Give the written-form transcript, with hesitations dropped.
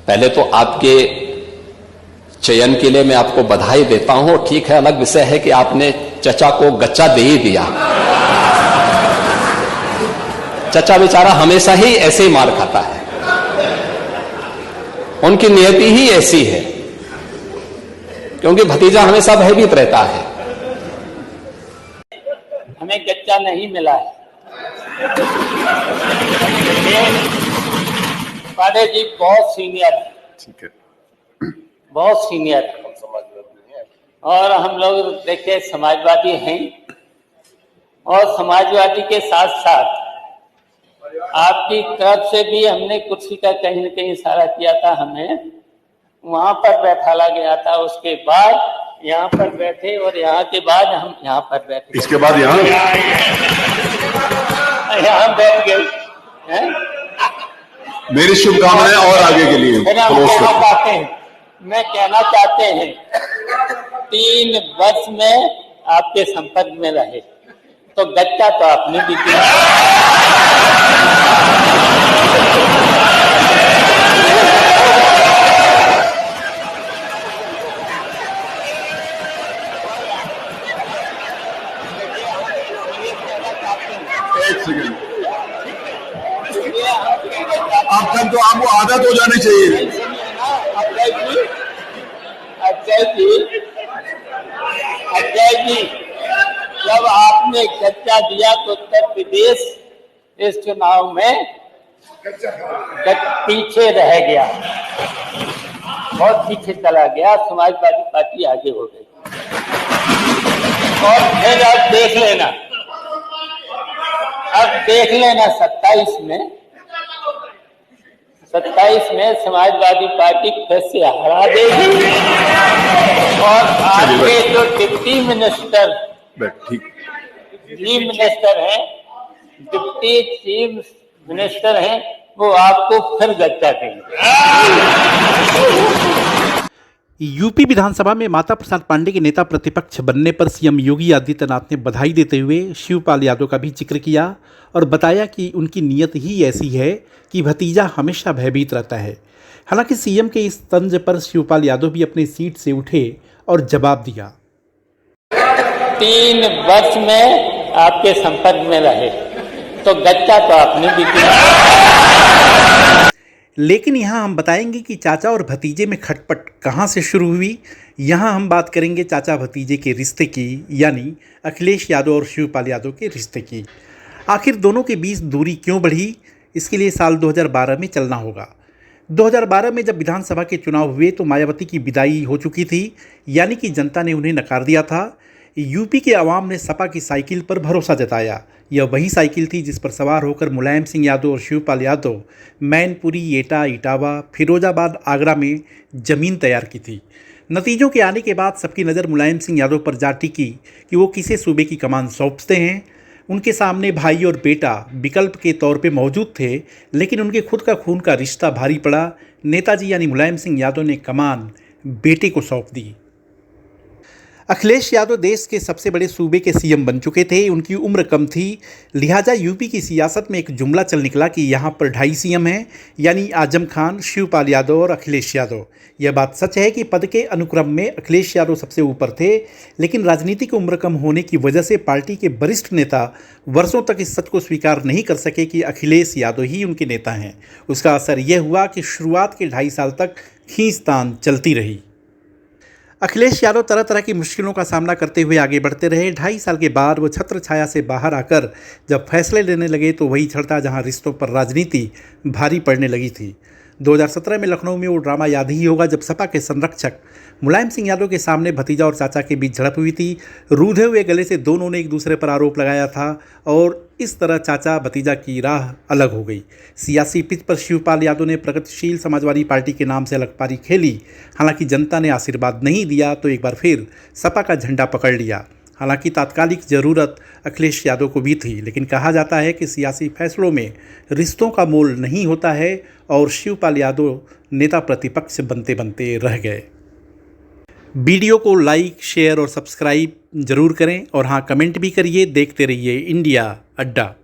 पहले तो आपके चयन के लिए मैं आपको बधाई देता हूं। ठीक है, अलग विषय है कि आपने चचा को गच्चा दे ही दिया। चचा बेचारा हमेशा ही ऐसे ही मार खाता है, उनकी नियति ही ऐसी है, क्योंकि भतीजा हमेशा भयभीत रहता है। हमें गच्चा नहीं मिला है। पांडे जी बहुत सीनियर है, ठीक है, बहुत सीनियर है, और हम लोग देखिए समाजवादी हैं, और समाजवादी के साथ साथ आपकी तरफ से भी हमने कुर्सी का कहीं न कहीं इशारा किया था, हमें वहां पर बैठाला गया था, उसके बाद यहाँ पर बैठे, और यहाँ के बाद हम यहाँ पर बैठे, इसके बाद यहाँ बैठ गए हैं। मेरी शुभकामनाएं और आगे के लिए मैं कहना चाहते हैं 3 वर्ष में आपके संपर्क में रहे तो गच्चा तो आपने भी दिया। एक सेकंड, आपका तो आपको आदत हो जानी चाहिए। अजय जी, जब आपने गच्चा दिया तो उत्तर प्रदेश इस चुनाव में पीछे रह गया, बहुत पीछे चला गया, समाजवादी पार्टी आगे हो गई। और फिर अब देख लेना, 27 में समाजवादी पार्टी फिर से हरा देगी, और आपके जो deputy minister deputy chief minister हैं, वो आपको फिर गच्चा देंगे। यूपी विधानसभा में माता प्रसाद पांडे के नेता प्रतिपक्ष बनने पर सीएम योगी आदित्यनाथ ने बधाई देते हुए शिवपाल यादव का भी जिक्र किया और बताया कि उनकी नीयत ही ऐसी है कि भतीजा हमेशा भयभीत रहता है। हालांकि सीएम के इस तंज पर शिवपाल यादव भी अपनी सीट से उठे और जवाब दिया। 3 वर्ष में आपके संपर्क में रहे तो गच्चा तो आपने भी दिया। लेकिन यहाँ हम बताएंगे कि चाचा और भतीजे में खटपट कहाँ से शुरू हुई। यहाँ हम बात करेंगे चाचा भतीजे के रिश्ते की, यानी अखिलेश यादव और शिवपाल यादव के रिश्ते की। आखिर दोनों के बीच दूरी क्यों बढ़ी, इसके लिए साल 2012 में चलना होगा। 2012 में जब विधानसभा के चुनाव हुए तो मायावती की विदाई हो चुकी थी, यानी कि जनता ने उन्हें नकार दिया था। यूपी के अवाम ने सपा की साइकिल पर भरोसा जताया। यह वही साइकिल थी जिस पर सवार होकर मुलायम सिंह यादव और शिवपाल यादव मैनपुरी, एटा, इटावा, फिरोजाबाद, आगरा में जमीन तैयार की थी। नतीजों के आने के बाद सबकी नज़र मुलायम सिंह यादव पर जा टिकी कि वो किसे सूबे की कमान सौंपते हैं। उनके सामने भाई और बेटा विकल्प के तौर पे मौजूद थे, लेकिन उनके खुद का खून का रिश्ता भारी पड़ा। नेताजी यानी मुलायम सिंह यादव ने कमान बेटे को सौंप दी। अखिलेश यादव देश के सबसे बड़े सूबे के सीएम बन चुके थे, उनकी उम्र कम थी, लिहाजा यूपी की सियासत में एक जुमला चल निकला कि यहाँ पर 2.5 सीएम हैं, यानी आजम खान, शिवपाल यादव और अखिलेश यादव। यह बात सच है कि पद के अनुक्रम में अखिलेश यादव सबसे ऊपर थे, लेकिन राजनीतिक उम्र कम होने की वजह से पार्टी के वरिष्ठ नेता वर्षों तक इस सच को स्वीकार नहीं कर सके कि अखिलेश यादव ही उनके नेता हैं। उसका असर यह हुआ कि शुरुआत के 2.5 साल तक खींचतान चलती रही। अखिलेश यादव तरह तरह की मुश्किलों का सामना करते हुए आगे बढ़ते रहे। 2.5 साल के बाद वो छत्र छाया से बाहर आकर जब फैसले लेने लगे तो वही छड़ता जहां रिश्तों पर राजनीति भारी पड़ने लगी थी। 2017 में लखनऊ में वो ड्रामा याद ही होगा जब सपा के संरक्षक मुलायम सिंह यादव के सामने भतीजा और चाचा के बीच झड़प हुई थी। रूधे हुए गले से दोनों ने एक दूसरे पर आरोप लगाया था और इस तरह चाचा भतीजा की राह अलग हो गई। सियासी पिच पर शिवपाल यादव ने प्रगतिशील समाजवादी पार्टी के नाम से अलग पारी खेली। हालांकि जनता ने आशीर्वाद नहीं दिया तो एक बार फिर सपा का झंडा पकड़ लिया। हालांकि तात्कालिक ज़रूरत अखिलेश यादव को भी थी, लेकिन कहा जाता है कि सियासी फैसलों में रिश्तों का मोल नहीं होता है और शिवपाल यादव नेता प्रतिपक्ष बनते बनते रह गए। वीडियो को लाइक, शेयर और सब्सक्राइब जरूर करें और हाँ, कमेंट भी करिए। देखते रहिए इंडिया अड्डा।